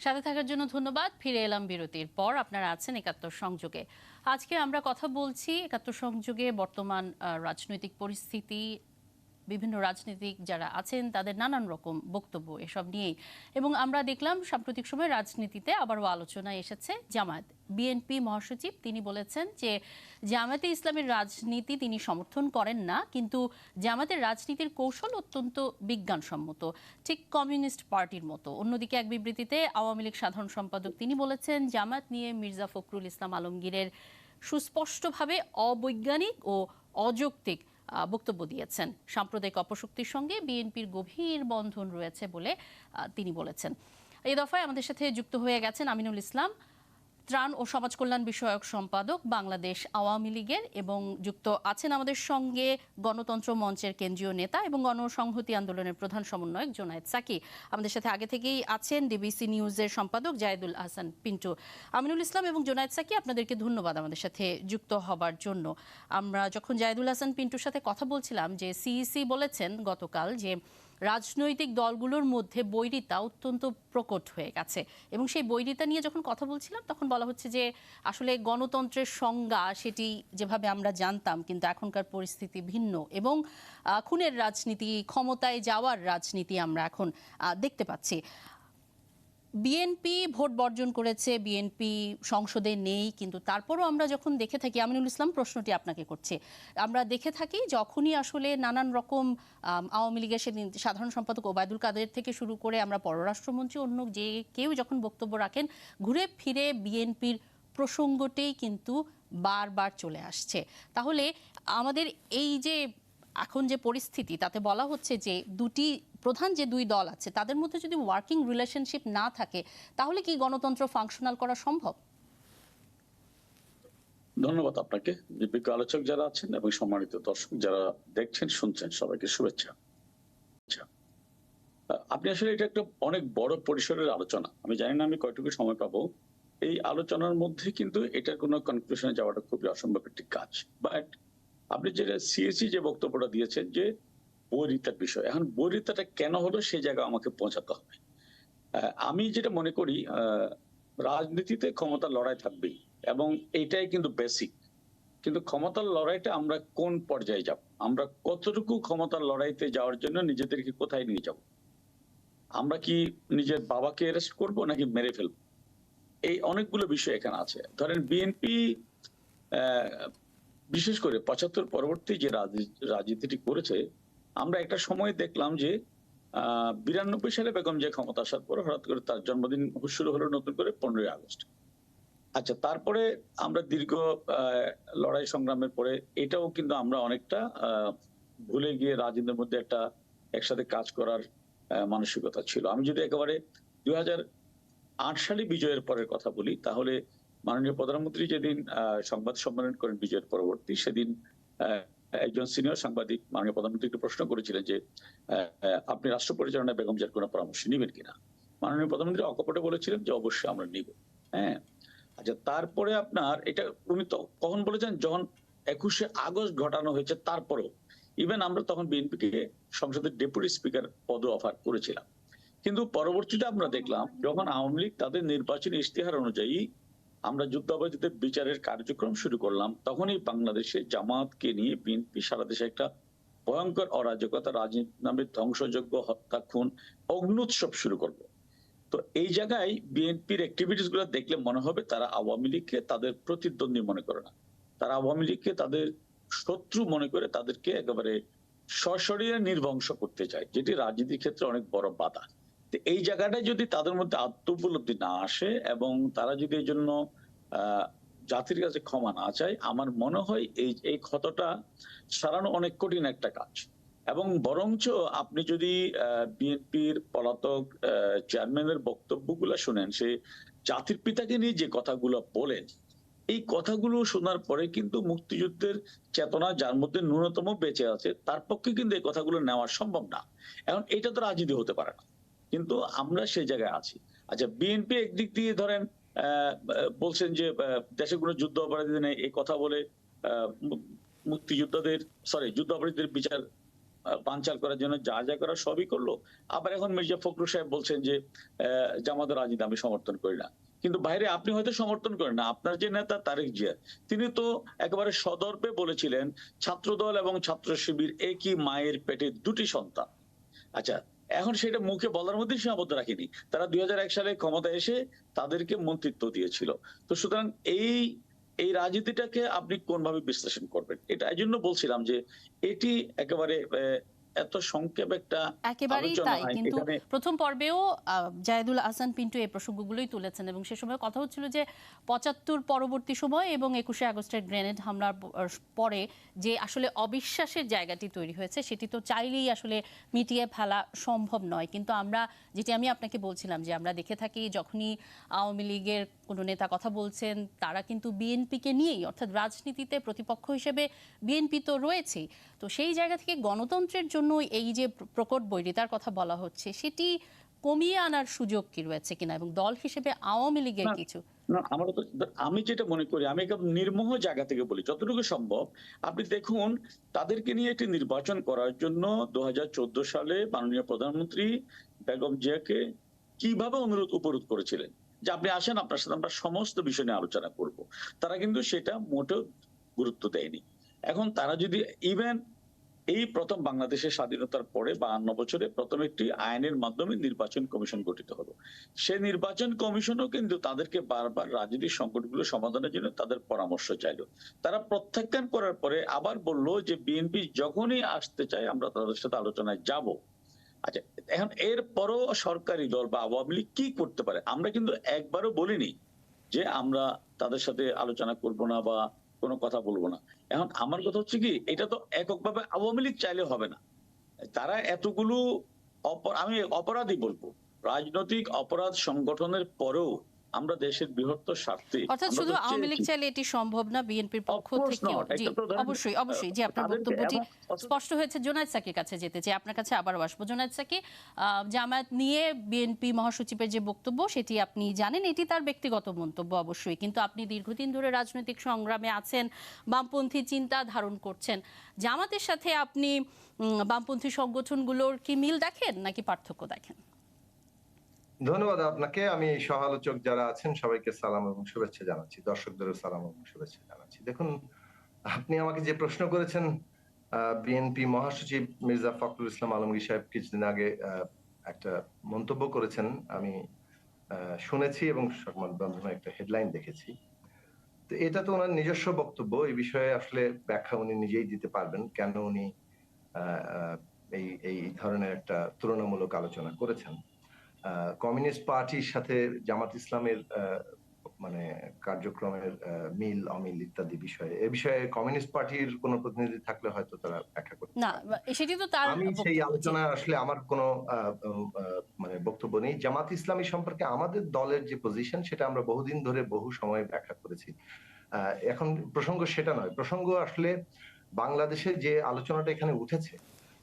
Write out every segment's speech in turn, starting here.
সাথে থাকার জন্য ধন্যবাদ। ফিরে এলাম বিরতির পর। আপনারা আছেন একাত্তর সংযোগে। আজকে আমরা কথা বলছি একাত্তর সংযোগে বর্তমান রাজনৈতিক পরিস্থিতি, বিভিন্ন রাজনীতিক যারা আছেন তাদের নানান রকম বক্তব্য এসব নিয়েই। এবং আমরা দেখলাম সাম্প্রতিক সময় রাজনীতিতে আবারও আলোচনায় এসেছে জামায়াত। বিএনপি মহাসচিব তিনি বলেছেন যে জামায়াতে ইসলামের রাজনীতি তিনি সমর্থন করেন না, কিন্তু জামায়াতের রাজনীতির কৌশল অত্যন্ত বিজ্ঞানসম্মত, ঠিক কমিউনিস্ট পার্টির মতো। অন্যদিকে এক বিবৃতিতে আওয়ামী লীগ সাধারণ সম্পাদক তিনি বলেছেন জামায়াত নিয়ে মির্জা ফখরুল ইসলাম আলমগীরের সুস্পষ্টভাবে অবৈজ্ঞানিক ও অযৌক্তিক বক্তব্য দিয়েছেন। সাম্প্রদায়িক অপশক্তির সঙ্গে বিএনপির গভীর বন্ধন রয়েছে বলে তিনি বলেছেন। এই দফায় আমাদের সাথে যুক্ত হয়ে গেছেন আমিনুল ইসলাম, ত্রাণ ও সমাজ কল্যাণ বিষয়ক সম্পাদক বাংলাদেশ আওয়ামী লীগের, এবং যুক্ত আছেন আমাদের সঙ্গে গণতন্ত্র মঞ্চের কেন্দ্রীয় নেতা এবং গণসংহতি আন্দোলনের প্রধান সমন্বয়ক জোনায়েদ সাকি। আমাদের সাথে আগে থেকেই আছেন ডিবিসি নিউজের সম্পাদক জায়েদুল আহসান পিন্টু। আমিনুল ইসলাম এবং জোনায়েদ সাকি, আপনাদেরকে ধন্যবাদ আমাদের সাথে যুক্ত হবার জন্য। আমরা যখন জায়েদুল আহসান পিন্টুর সাথে কথা বলছিলাম যে সিইসি বলেছেন গতকাল যে রাজনৈতিক দলগুলোর মধ্যে বৈরিতা অত্যন্ত প্রকট হয়ে গেছে, এবং সেই বৈরিতা নিয়ে যখন কথা বলছিলাম তখন বলা হচ্ছে যে আসলে গণতন্ত্রের সংজ্ঞা সেটি যেভাবে আমরা জানতাম কিন্তু এখনকার পরিস্থিতি ভিন্ন, এবং খুনের রাজনীতি, ক্ষমতায় যাওয়ার রাজনীতি আমরা এখন দেখতে পাচ্ছি। বিএনপি ভোট বর্জন করেছে, বিএনপি সংসদে নেই, কিন্তু তারপরও আমরা যখন দেখে থাকি, আমিনুল ইসলাম প্রশ্নটি আপনাকে করছে, আমরা দেখে থাকি যখনই আসলে নানান রকম আওয়ামী লীগের সেদিন সাধারণ সম্পাদক ওবায়দুল কাদের থেকে শুরু করে আমরা পররাষ্ট্রমন্ত্রী অন্য যে কেউ যখন বক্তব্য রাখেন, ঘুরে ফিরে বিএনপির প্রসঙ্গতেই কিন্তু বারবার চলে আসছে। তাহলে আমাদের এই যে এখন যে পরিস্থিতি, তাতে বলা হচ্ছে যে প্রধান যে দুই দল আছে তাদের মধ্যে যদি ওয়ার্কিং রিলেশনশিপ না থাকে তাহলে কি গণতন্ত্র ফাংশনাল করা সম্ভব? ধন্যবাদ আপনাকে, বিজ্ঞ আলোচক যারা আছেন এবং সম্মানিত দর্শক যারা দেখছেন শুনছেন, সবাইকে শুভেচ্ছা। আপনি আসলে এটা একটা অনেক বড় পরিসরের আলোচনা, আমি জানি না আমি কয়টুকু সময় পাবো। এই আলোচনার মধ্যে কিন্তু এটার কোনো কনক্লুশনে যাওয়াটা খুবই অসম্ভব একটি কাজ। বাট আপনি যেটা সিএসি যে বক্তব্যটা দিয়েছেন যে বৈরিতার বিষয়, এখন বৈরিতাটা কেন হলো সেই জায়গায় আমাকে পৌঁছাতে হবে। আমি যেটা মনে করি, রাজনীতিতে ক্ষমতার লড়াই থাকবেই এবং এইটাই কিন্তু বেসিক। কিন্তু ক্ষমতার লড়াইটা আমরা কোন পর্যায়ে যাব, আমরা কতটুকু ক্ষমতার লড়াইতে যাওয়ার জন্য নিজেদেরকে কোথায় নিয়ে যাব, আমরা কি নিজের বাবাকে অ্যারেস্ট করবো নাকি মেরে ফেলবো, এই অনেকগুলো বিষয় এখানে আছে। ধরেন বিএনপি বিশেষ করে ৭৫ পরবর্তী যে রাজনীতিটি করেছে, আমরা একটা সময় দেখলাম যে ৯২ সালে বেগম জিয়া ক্ষমতা আসার পর হঠাৎ করে তার জন্মদিন শুরু হলো নতুন করে 15ই আগস্ট। আচ্ছা, তারপরে আমরা দীর্ঘ লড়াই সংগ্রামের পরে এটাও কিন্তু আমরা অনেকটা ভুলে গিয়ে রাজনীতির মধ্যে একটা একসাথে কাজ করার মানসিকতা ছিল। আমি যদি একেবারে ২০০৮ সালে বিজয়ের পরের কথা বলি, তাহলে মাননীয় প্রধানমন্ত্রী যেদিন সংবাদ সম্মেলন করেন বিজয়ের পরবর্তী, সেদিন একজন সিনিয়র সাংবাদিক মাননীয় প্রধানমন্ত্রীকে প্রশ্ন করেছিলেন যে আপনি রাষ্ট্র পরিচালনায় বেগম জিয়ার কোনো পরামর্শ নিবেন কিনা। মাননীয় প্রধানমন্ত্রী অকপটে বলেছিলেন যে অবশ্যই আমরা নিব। হ্যাঁ, আচ্ছা, তারপরে আপনার এটা উনি কখন বলেছেন, যখন ২১শে আগস্ট ঘটানো হয়েছে তারপরেও ইভেন আমরা তখন বিএনপিকে সংসদের ডেপুটি স্পিকার পদ অফার করেছিলাম। কিন্তু পরবর্তীতে আমরা দেখলাম যখন আওয়ামী লীগ তাদের নির্বাচনী ইশতেহার অনুযায়ী আমরা যুদ্ধাপরাধীদের বিচারের কার্যক্রম শুরু করলাম, তখনই বাংলাদেশে জামাতকে নিয়ে বিএনপি সারা দেশে একটা ভয়ঙ্কর অরাজকতা, রাজনীতি নামে ধ্বংসযজ্ঞ, হত্যা, খুন, অগ্নুৎসব শুরু করলো। তো এই জায়গায় বিএনপির অ্যাক্টিভিটিস গুলো দেখলে মনে হবে তারা আওয়ামী লীগকে তাদের প্রতিদ্বন্দ্বী মনে করে না, তারা আওয়ামী লীগকে তাদের শত্রু মনে করে তাদেরকে একেবারে সশরীরে নির্বংশ করতে চায়, যেটি রাজনীতির ক্ষেত্রে অনেক বড় বাধা। তো এই জায়গাটায় যদি তাদের মধ্যে আত্ম উপলব্ধি না আসে এবং তারা যদি এই জন্য জাতির কাছে ক্ষমা না চায়, আমার মনে হয় এই ক্ষতটা সারানো অনেক কঠিন একটা কাজ। এবং বরঞ্চ আপনি যদি বিএনপির পলাতক চেয়ারম্যানের বক্তব্যগুলো শুনেন, সে জাতির পিতাকে নিয়ে যে কথাগুলো বলেন, এই কথাগুলো শোনার পরে কিন্তু মুক্তিযুদ্ধের চেতনা যার মধ্যে ন্যূনতম বেঁচে আছে তার পক্ষে কিন্তু এই কথাগুলো নেওয়া সম্ভব না। এখন এটা তো রাজনীতি হতে পারে না, কিন্তু আমরা সেই জায়গায় আছি। আচ্ছা, বিএনপি একদিক দিয়ে ধরেন বলছেন যে দেশে কোনো যুদ্ধ অপরাধী নেই, এই কথা বলে মুক্তিযোদ্ধাদের যুদ্ধ অপরাধীদের বিচার বানচাল করার জন্য যা যা করা সবই করলো। আবার এখন মির্জা ফখরুল সাহেব বলছেন যে জামাতের রাজনীতি আমি সমর্থন করি না। কিন্তু বাইরে আপনি হয়তো সমর্থন করেন না। আপনার যে নেতা তারেক জিয়া, তিনি তো একেবারে সদর্পে বলেছিলেন ছাত্রদল এবং ছাত্র শিবির একই মায়ের পেটে দুটি সন্তান। আচ্ছা, এখন সেটা মুখে বলার মধ্যে সীমাবদ্ধ রাখিনি। তারা ২০০১ সালে ক্ষমতায় এসে তাদেরকে মন্ত্রিত্ব দিয়েছিল। তো সুতরাং এই রাজনীতিটাকে আপনি কোনভাবে বিশ্লেষণ করবেন? এটা এজন্য বলছিলাম যে এটি একেবারে এত সংক্ষেপ একটা একেবারেই আলোচনা তাই। হয় কিন্তু এখানে। প্রথম পর্বেও জায়েদুল আহসান পিন্টু এই প্রসঙ্গগুলোই তুলেছেন এবং সে সময় কথা হচ্ছিল যে ৭৫ পরবর্তী সময় এবং ২১শে আগস্টের গ্রেনেড হামলার পরে যে আসলে অবিশ্বাসের জায়গাটি তৈরি হয়েছে সেটি তো চাইলেই আসলে মিটিয়ে ফেলা সম্ভব নয়। কিন্তু আমরা যেটি আমি আপনাকে বলছিলাম যে আমরা দেখে থাকি যখনই আওয়ামী লীগের কোনো নেতা কথা বলছেন তারা কিন্তু বিএনপিকে নিয়েই, অর্থাৎ রাজনীতিতে প্রতিপক্ষ হিসেবে বিএনপি তো রয়েছেই। তো সেই জায়গা থেকে গণতন্ত্রের জন্য এই যে প্রকট বৈরিতার কথা বলা হচ্ছে সেটি কমিয়ে আনার সুযোগ কি রয়েছে কিনা, এবং দল হিসেবে আওয়ামী লীগের না, কিছু। না, আমরা তো আমি যেটা মনে করি আমি একদম নির্মোহ জায়গা থেকে বলি যতটুকু সম্ভব। আপনি দেখুন তাদেরকে নিয়ে একটি নির্বাচন করার জন্য ২০১৪ সালে মাননীয় প্রধানমন্ত্রী বেগম জিয়াকে কিভাবে উপরোধ করেছিলেন যে আপনি আসেন, আপনার সাথে আমরা সমস্ত বিষয় নিয়ে আলোচনা করব। তারা কিন্তু সেটা মোটেও গুরুত্ব দেয়নি। এখন তারা যদি ইভেন এই প্রথম বাংলাদেশের স্বাধীনতার পরে ৫২ বছরে প্রথম একটি আইনের মাধ্যমে নির্বাচন কমিশন গঠিত হলো। সে নির্বাচন কমিশনও কিন্তু তাদেরকে বারবার রাজনৈতিক সংকটগুলো সমাধানের জন্য তাদের পরামর্শ চাইলো। তারা প্রত্যাখ্যান করার পরে আবার বলল যে বিএনপি যখনই আসতে চায় আমরা তাদের সাথে আলোচনায় যাব। আচ্ছা, এখন এর পরও সরকারি দল বা আওয়ামী লীগ কি করতে পারে? আমরা কিন্তু একবারও বলিনি যে আমরা তাদের সাথে আলোচনা করব না বা কোনো কথা বলবো না। এখন আমার কথা হচ্ছে কি, এটা তো এককভাবে আওয়ামী লীগ চাইলে হবে না। তারা এতগুলো আমি অপরাধী বলবো। রাজনৈতিক অপরাধ সংগঠনের পরেও আমরা দেশের বৃহত্তর স্বার্থে অর্থাৎ আমরা শুধু তো আওয়ামী লীগ চেয়েছি। চাইলে এটি সম্ভব না, বিএনপির অফ পক্ষ কোর্স থেকেও। নট। জি, এটা তো ধরেন অবশ্যই অবশ্যই। জি, আপনার তাদেরকে বক্তব্যটি এবং স্পষ্ট হয়েছে। জোনায়েদ সাকির কাছে যেতে চাই, আপনার কাছে আবারও আসবো। জোনায়েদ সাকি, জামায়াত নিয়ে বিএনপি মহাসচিবের যে বক্তব্য সেটি আপনি জানেন, এটি তার ব্যক্তিগত মন্তব্য অবশ্যই, কিন্তু আপনি দীর্ঘদিন ধরে রাজনৈতিক সংগ্রামে আছেন, বামপন্থী চিন্তা ধারণ করছেন। জামাতের সাথে আপনি বামপন্থী সংগঠনগুলোর কি মিল দেখেন নাকি পার্থক্য দেখেন? ধন্যবাদ আপনাকে। আমি সহ-আলোচক যারা আছেন সবাইকে সালাম এবং শুভেচ্ছা জানাচ্ছি। দর্শকদেরও সালাম এবং শুভেচ্ছা জানাচ্ছি। দেখুন, আপনি আমাকে যে প্রশ্ন করেছেন, বিএনপি মহাসচিব মির্জা ফখরুল ইসলাম আলমগীর সাহেব কিছুদিন আগে একটা মন্তব্য করেছেন। আমি শুনেছি এবং সংবাদ মাধ্যমে একটা হেডলাইন দেখেছি। তো এটা তো ওনার নিজস্ব বক্তব্য। এই বিষয়ে আসলে ব্যাখ্যা উনি নিজেই দিতে পারবেন কেন উনি এই এই ধরনের একটা তুলনামূলক আলোচনা করেছেন। কমিউনিস্ট পার্টির সাথে জামাত ইসলামের মানে কার্যক্রমের মিল অমিল ইত্যাদি বিষয়ে, এ বিষয়ে কমিউনিস্ট পার্টির কোন প্রতিনিধি থাকলে হয়তো তারা ব্যাখ্যা করতে না, পারবেন। সেটি তো তার আমি সেই বক্তব্য। জি। আলোচনায় আসলে আমার কোনো মানে বক্তব্য নেই। জামাত ইসলামী সম্পর্কে আমাদের দলের যে পজিশন সেটা আমরা বহুদিন ধরে বহু সময় ব্যাখ্যা করেছি। এখন প্রসঙ্গ সেটা নয়। প্রসঙ্গ আসলে বাংলাদেশে যে আলোচনাটা এখানে উঠেছে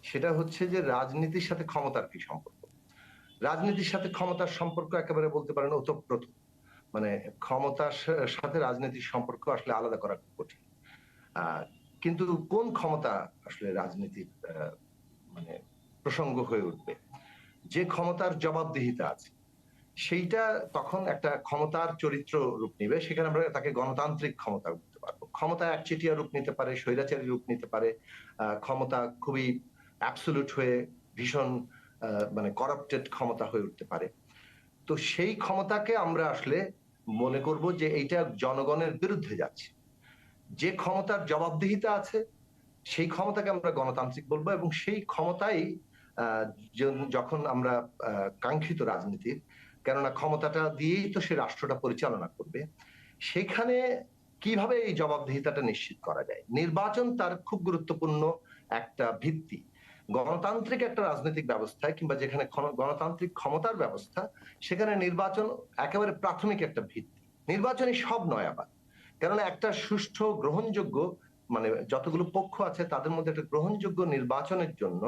সেটা হচ্ছে যে রাজনীতির সাথে ক্ষমতার কি সম্পর্ক। রাজনীতির সাথে ক্ষমতার সম্পর্ক একেবারে বলতে পারেন ওতপ্রোত। মানে ক্ষমতার সাথে রাজনীতির সম্পর্ক আসলে আলাদা করা খুব কঠিন। কিন্তু কোন ক্ষমতা আসলে রাজনীতির মানে প্রসঙ্গ হয়ে উঠবে, যে ক্ষমতার জবাবদিহিতা আছে সেইটা তখন একটা ক্ষমতার চরিত্র রূপ নিবে। সেখানে আমরা তাকে গণতান্ত্রিক ক্ষমতা বলতে পারবো। ক্ষমতা একচেটিয়া রূপ নিতে পারে, স্বৈরাচারী রূপ নিতে পারে, ক্ষমতা খুবই অ্যাবসলিউট হয়ে ভীষণ মানে করাপ্টেড ক্ষমতা হয়ে উঠতে পারে। তো সেই ক্ষমতাকে আমরা আসলে মনে করব যে এইটা জনগণের বিরুদ্ধে যাচ্ছে। যে ক্ষমতার জবাবদিহিতা আছে সেই ক্ষমতাকে আমরা গণতান্ত্রিক বলবো এবং সেই ক্ষমতাই যখন আমরা কাঙ্ক্ষিত রাজনীতির, কেননা ক্ষমতাটা দিয়েই তো সে রাষ্ট্রটা পরিচালনা করবে, সেখানে কিভাবে এই জবাবদিহিতাটা নিশ্চিত করা যায়। নির্বাচন তার খুব গুরুত্বপূর্ণ একটা ভিত্তি। গণতান্ত্রিক একটা রাজনৈতিক ব্যবস্থায় কিংবা যেখানে গণতান্ত্রিক ক্ষমতার ব্যবস্থা, সেখানে নির্বাচন একেবারে প্রাথমিক একটা ভিত্তি। নির্বাচনই সব নয় আবার, কেননা একটা সুষ্ঠু গ্রহণযোগ্য মানে যতগুলো পক্ষ আছে তাদের মধ্যে একটা গ্রহণযোগ্য নির্বাচনের জন্য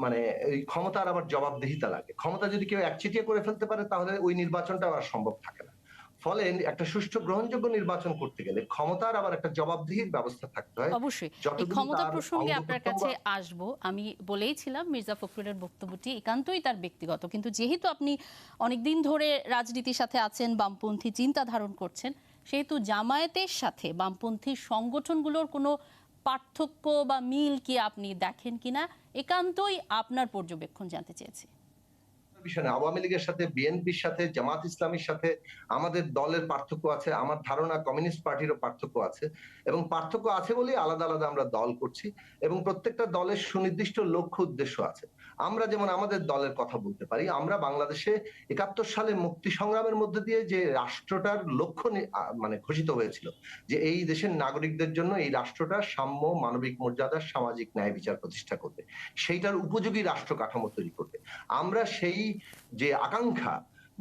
মানে এই ক্ষমতার আবার জবাবদিহিতা লাগে। ক্ষমতা যদি কেউ একচেটিয়া করে ফেলতে পারে তাহলে ওই নির্বাচনটা আর সম্ভব থাকে না। ফলে একটা সুষ্ঠু গ্রহণযোগ্য নির্বাচন করতে গেলে ক্ষমতার আবার একটা জবাবদিহির ব্যবস্থা থাকতে হয়। অবশ্যই এই যতদিন ক্ষমতা তার প্রসঙ্গে আপনার অঙ্গপ্রত্যঙ্গ কাছে আসব। আমি বলেইছিলাম মির্জা ফখরুলের বক্তব্যটি একান্তই তার ব্যক্তিগত, কিন্তু যেহেতু আপনি অনেকদিন ধরে রাজনীতির সাথে আছেন, বামপন্থী চিন্তা ধারণ করছেন, সেহেতু জামায়াতের সাথে বামপন্থী সংগঠনগুলোর কোনো পার্থক্য বা মিল কি আপনি দেখেন কিনা, একান্তই আপনার পর্যবেক্ষণ জানতে চেয়েছি। বিষয় না। আওয়ামী লীগের সাথে, বিএনপির সাথে, জামাত ইসলামীর সাথে আমাদের দলের পার্থক্য আছে। আমার ধারণা কমিউনিস্ট পার্টিরও পার্থক্য আছে, এবং পার্থক্য আছে বলেই আলাদা আলাদা আমরা দল করছি, এবং প্রত্যেকটা দলের সুনির্দিষ্ট লক্ষ্য উদ্দেশ্য আছে। আমরা যেমন আমাদের দলের কথা বলতে পারি, আমরা বাংলাদেশে ৭১ সালে মুক্তি সংগ্রামের মধ্যে দিয়ে যে রাষ্ট্রটার লক্ষ্য মানে ঘোষিত হয়েছিল, যে এই দেশের নাগরিকদের জন্য এই রাষ্ট্রটা সাম্য, মানবিক মর্যাদা, সামাজিক ন্যায় বিচার প্রতিষ্ঠা করবে, সেইটার উপযোগী রাষ্ট্র কাঠামো তৈরি করবে। আমরা সেই যে আকাঙ্ক্ষা,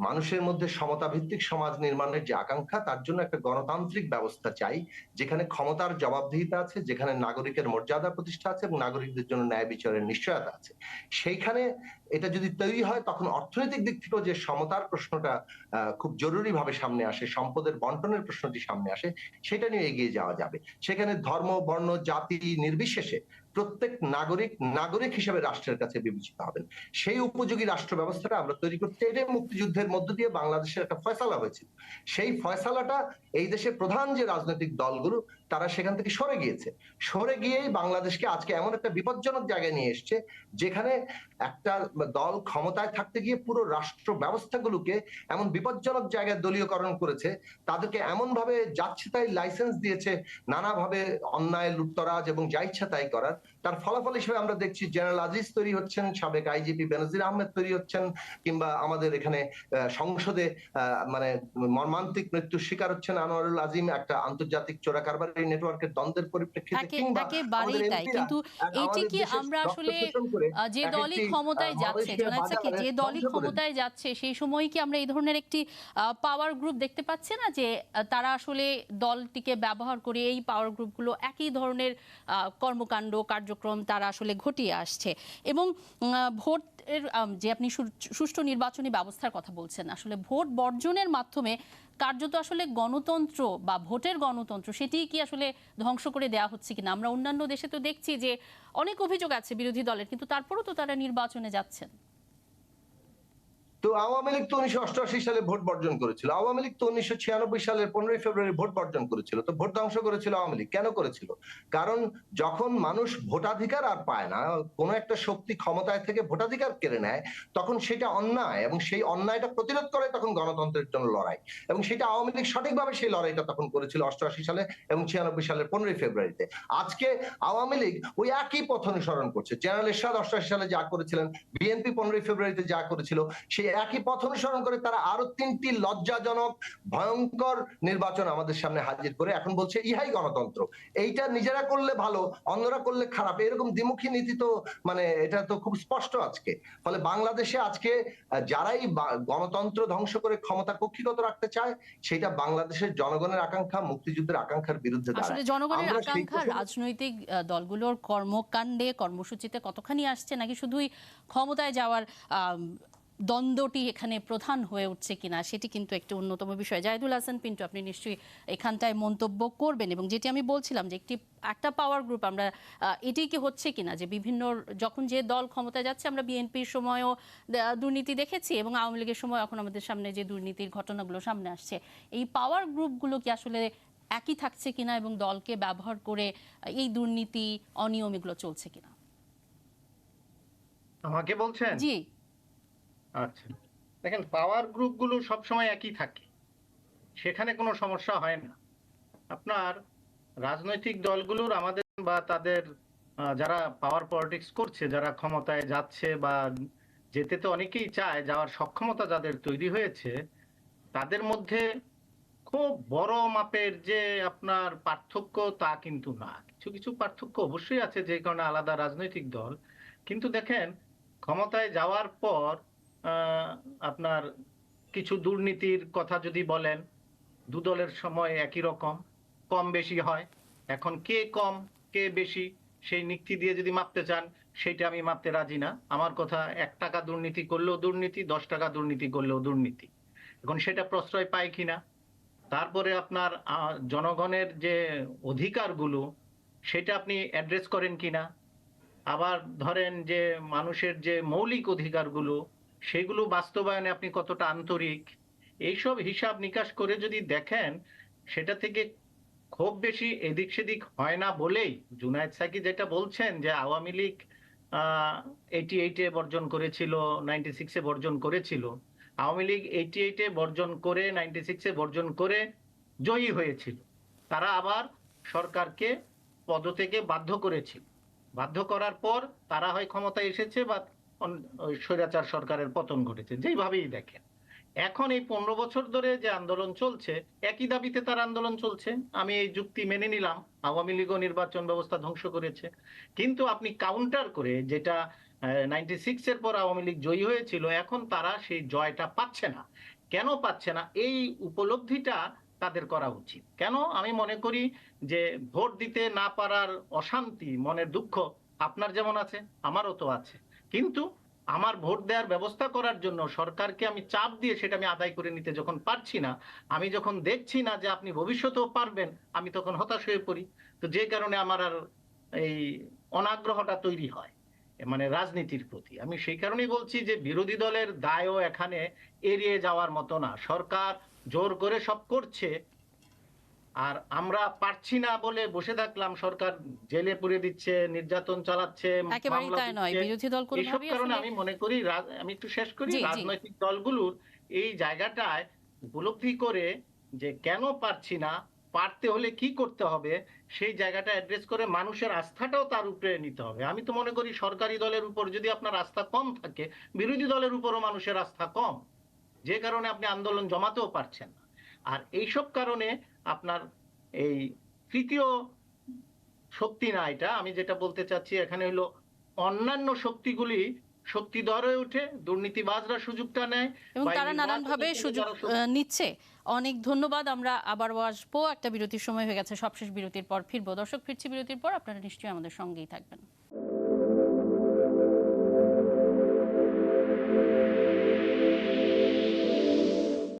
মানুষের মধ্যে সমতা ভিত্তিক সমাজ নির্মাণের যে আকাঙ্ক্ষা, তার জন্য একটা গণতান্ত্রিক ব্যবস্থা চাই, যেখানে ক্ষমতার জবাবদিহিতা আছে, যেখানে নাগরিকের মর্যাদা প্রতিষ্ঠা আছে এবং নাগরিকদের জন্য ন্যায় বিচারের নিশ্চয়তা আছে। সেইখানে এটা যদি তৈরি হয়, তখন অর্থনৈতিক দিক থেকেও যে সমতার প্রশ্নটা খুব জরুরি ভাবে সামনে আসে, সম্পদের বন্টনের প্রশ্নটি সামনে আসে, সেটা নিয়ে এগিয়ে যাওয়া যাবে। সেখানে ধর্ম, বর্ণ, জাতি নির্বিশেষে প্রত্যেক নাগরিক হিসেবে রাষ্ট্রের কাছে বিবেচিত হবেন। সেই উপযোগী রাষ্ট্র ব্যবস্থাটা আমরা তৈরি করতে, এটাই মুক্তিযুদ্ধের মধ্য দিয়ে বাংলাদেশের একটা ফয়সালা হয়েছিল। সেই ফয়সালাটা এই দেশের প্রধান যে রাজনৈতিক দলগুলো, তারা সেখান থেকে সরে গিয়েছে। সরে গিয়েই বাংলাদেশকে আজকে এমন একটা বিপজ্জনক জায়গায় নিয়ে এসছে, যেখানে একটা দল ক্ষমতায় থাকতে গিয়ে পুরো রাষ্ট্র ব্যবস্থাগুলোকে এমন বিপজ্জনক জায়গায় দলীয়করণ করেছে, তাদেরকে এমন ভাবে যাচ্ছে তাই লাইসেন্স দিয়েছে নানাভাবে অন্যায়, লুটতরাজ এবং যা ইচ্ছা তাই করার। তার ফলাফল হিসেবে আমরা দেখছি জেনারেল আজিজ তৈরি হচ্ছেন, সাবেক আইজিপি বেনজির আহমেদ তৈরি হচ্ছেন, কিংবা আমাদের এখানে সংসদে মানে মর্মান্তিক মৃত্যুর শিকার হচ্ছেন আনোয়ারুল আজিম, একটা আন্তর্জাতিক চোরাকারবারি নেটওয়ার্কের দ্বন্দ্বের পরিপ্রেক্ষিতে। কিংবা একেবারেই তাই, কিন্তু এটি কি আমরা আসলে যে দলই ক্ষমতায় যাচ্ছে, জনাব সাকি, যে দলই ক্ষমতায় যাচ্ছে সেই সময় কি আমরা এই ধরনের একটি পাওয়ার গ্রুপ দেখতে পাচ্ছি না, যে তারা আসলে দলটিকে ব্যবহার করে এই পাওয়ার গ্রুপগুলো একই ধরনের কর্মকাণ্ড, কার্যক্রম তারা আসলে ঘটিয়ে আসছে? এবং ভোটের যে আপনি সুষ্ঠু নির্বাচনী ব্যবস্থার কথা বলছেন, আসলে ভোট বর্জনের মাধ্যমে কার্যত আসলে গণতন্ত্র বা ভোটের গণতন্ত্র সেটি কি আসলে ধ্বংস করে দেওয়া হচ্ছে কিনা? আমরা অন্যান্য দেশে তো দেখছি যে অনেক অভিযোগ আছে বিরোধী দলের, কিন্তু তারপরও তো তারা নির্বাচনে যাচ্ছেন। তো আওয়ামী লীগ তো ১৯৮৮ সালে ভোট বর্জন করেছিল। আওয়ামী লীগ তো ১৯৯৬ সালের ১৫ই ফেব্রুয়ারি ভোট বর্জন করেছিল। তো ভোট ধ্বংস করেছিল আওয়ামী লীগ কেন করেছিল? কারণ যখন মানুষ ভোটাধিকার আর পায় না, কোন একটা শক্তি ক্ষমতায় থেকে ভোটাধিকার কেড়ে নেয়, তখন সেটা অন্যায়, এবং সেই অন্যায়টা প্রতিরোধ করে তখন গণতন্ত্রের জন্য লড়াই। এবং সেটা আওয়ামী লীগ সঠিকভাবে সেই লড়াইটা তখন করেছিল ৮৮ সালে এবং ৯৬ সালের ১৫ই ফেব্রুয়ারিতে। আজকে আওয়ামী লীগ ওই একই পথ অনুসরণ করছে। জেনারেল এরশাদ ৮৮ সালে যা করেছিলেন, বিএনপি ১৫ই ফেব্রুয়ারিতে যা করেছিল, সেই একই পথ অনুসরণ করে তারা আরো ৩টি লজ্জাজনক ভয়ঙ্কর নির্বাচন আমাদের সামনে হাজির করে এখন বলছে ইহাই গণতন্ত্র। এইটা নিজেরা করলে ভালো, অন্যরা করলে খারাপ, এরকম দ্বিমুখী নীতি তো মানে এটা তো খুব স্পষ্ট আজকে। ফলে বাংলাদেশে আজকে যারাই গণতন্ত্র ধ্বংস করে ক্ষমতা কক্ষিগত রাখতে চায়, সেটা বাংলাদেশের জনগণের আকাঙ্ক্ষা, মুক্তিযুদ্ধের আকাঙ্ক্ষার বিরুদ্ধে দাঁড়ায়। আসলে জনগণের আকাঙ্ক্ষা রাজনৈতিক দলগুলোর কর্মকাণ্ডে, কর্মসূচিতে কতখানি আসছে, নাকি শুধুই ক্ষমতায় যাওয়ার দ্বন্দ্বটি এখানে প্রধান হয়ে উঠছে কিনা, সেটি কিন্তু একটি অন্যতম বিষয়। জাহিদুল হাসান পিন্টু, আপনি নিশ্চয়ই এখানটায় মন্তব্য করবেন। এবং যেটি আমি বলছিলাম যে একটা পাওয়ার গ্রুপ, আমরা এটি কি হচ্ছে কিনা যে বিভিন্ন যখন যে দল ক্ষমতায় যাচ্ছে, আমরা বিএনপির সময়ও দুর্নীতি দেখেছি এবং আওয়ামী লীগের সময় এখন আমাদের সামনে যে দুর্নীতির ঘটনাগুলো সামনে আসছে, এই পাওয়ার গ্রুপগুলো কি আসলে একই থাকছে কিনা এবং দলকে ব্যবহার করে এই দুর্নীতি, অনিয়ম এগুলো চলছে কিনা? আমাকে বলছেন? জি। আচ্ছা, দেখেন, পাওয়ার গ্রুপগুলো সবসময় একই থাকে, সেখানে কোনো সমস্যা হয় না। আপনার রাজনৈতিক দলগুলোর আমাদের বা তাদের যারা পাওয়ার পলিটিক্স করছে, যারা ক্ষমতায় যাচ্ছে বা যেতে তো অনেকেই চায়, যাওয়ার সক্ষমতা যাদের তৈরি হয়েছে, তাদের মধ্যে খুব বড় মাপের যে আপনার পার্থক্য তা কিন্তু না। কিছু কিছু পার্থক্য অবশ্যই আছে, যে কারণে আলাদা রাজনৈতিক দল। কিন্তু দেখেন, ক্ষমতায় যাওয়ার পর আপনার কিছু দুর্নীতির কথা যদি বলেন, দু দলের সময় একই রকম, কম বেশি হয়। এখন কে কম কে বেশি সেই নীতি দিয়ে যদি মাপতে চান, সেইটা আমি মাপতে রাজি না। আমার কথা, ১ টাকা দুর্নীতি করলেও দুর্নীতি, ১০ টাকা দুর্নীতি করলেও দুর্নীতি। এখন সেটা প্রশ্রয় পায় কিনা, তারপরে আপনার জনগণের যে অধিকারগুলো সেটা আপনি অ্যাড্রেস করেন কিনা, আবার ধরেন যে মানুষের যে মৌলিক অধিকারগুলো সেগুলো বাস্তবায়নে আপনি কতটা আন্তরিক, এইসব হিসাব নিকাশ করে যদি দেখেন সেটা থেকে খুব বেশি এদিক সেদিক হয় না বলেই জুনায়েদ সাকি যেটা বলছেন যে আওয়ামী লীগ 88-এ বর্জন করেছিল, 96-এ বর্জন করেছিল। আওয়ামী লীগ 88-এ বর্জন করে 96-এ বর্জন করে জয়ী হয়েছিল। তারা আবার সরকারকে পদত্যাগে বাধ্য করেছিল। বাধ্য করার পর তারা হয় ক্ষমতায় এসেছে বা ওই স্বৈরাচার সরকারের পতন ঘটেছে, যেইভাবেই দেখেন। এখন এই 15 বছর ধরে যে আন্দোলন চলছে, একই দাবিতে তার আন্দোলন চলছে। আমি এই যুক্তি মেনে নিলাম, আওয়ামী লীগও নির্বাচন ব্যবস্থা ধ্বংস করেছে, কিন্তু আপনি কাউন্টার করে যেটা 96-এর পর আওয়ামী লীগ জয়ী হয়েছিল, এখন তারা সেই জয়টা পাচ্ছে না। কেন পাচ্ছে না এই উপলব্ধিটা তাদের করা উচিত। কেন আমি মনে করি যে ভোট দিতে না পারার অশান্তি, মনের দুঃখ আপনার যেমন আছে আমারও তো আছে, কিন্তু আমার ভোট দেওয়ার ব্যবস্থা করার জন্য সরকারকে আমি চাপ দিয়ে সেটা আমি আদায় করে নিতে যখন পারছি না, আমি যখন দেখছি না যে আপনি ভবিষ্যতেও পারবেন, আমি তখন হতাশ হয়ে পড়ি। তো যে কারণে আমার আর এই অনাগ্রহটা তৈরি হয় মানে রাজনীতির প্রতি। আমি সেই কারণেই বলছি যে বিরোধী দলের দায়ও এখানে এড়িয়ে যাওয়ার মতো না। সরকার জোর করে সব করছে, আর আমরা পারছি না বলে বসে থাকলাম, সরকার জেলে পুরে দিচ্ছে, নির্যাতন চালাচ্ছে, একেবারেই মামলা তাই নয়, দিচ্ছে। বিরোধী দল এইসব কোনোভাবেই কারণে আসলে আমি মনে করি আমি একটু শেষ করি, জি জি রাজনৈতিক দলগুলোর এই জায়গাটায় উপলব্ধি করে যে কেন পারছি না, পারতে হলে কি করতে হবে, সেই জায়গাটা অ্যাড্রেস করে মানুষের আস্থাটাও তার উপরে নিতে হবে। আমি তো মনে করি সরকারি দলের উপর যদি আপনার আস্থা কম থাকে, বিরোধী দলের উপরও মানুষের আস্থা কম, যে কারণে আপনি আন্দোলন জমাতেও পারছেন না। আর এইসব কারণে আপনার এই তৃতীয় শক্তি না, এটা আমি যেটা বলতে চাচ্ছি এখানে হলো অন্যান্য শক্তিগুলি শক্তিধর হয়ে ওঠে, দুর্নীতিবাজরা সুযোগটা নেয় এবং বা এই তারা নানানভাবে নির্বাচনের জন্য সুযোগ যারা শক্তি- নিচ্ছে। অনেক ধন্যবাদ। আমরা আবারও আসবো, একটা বিরতির সময় হয়ে গেছে, সবশেষ বিরতির পর ফিরবো। দর্শক, ফিরছি বিরতির পর, আপনারা নিশ্চয়ই আমাদের সঙ্গেই থাকবেন।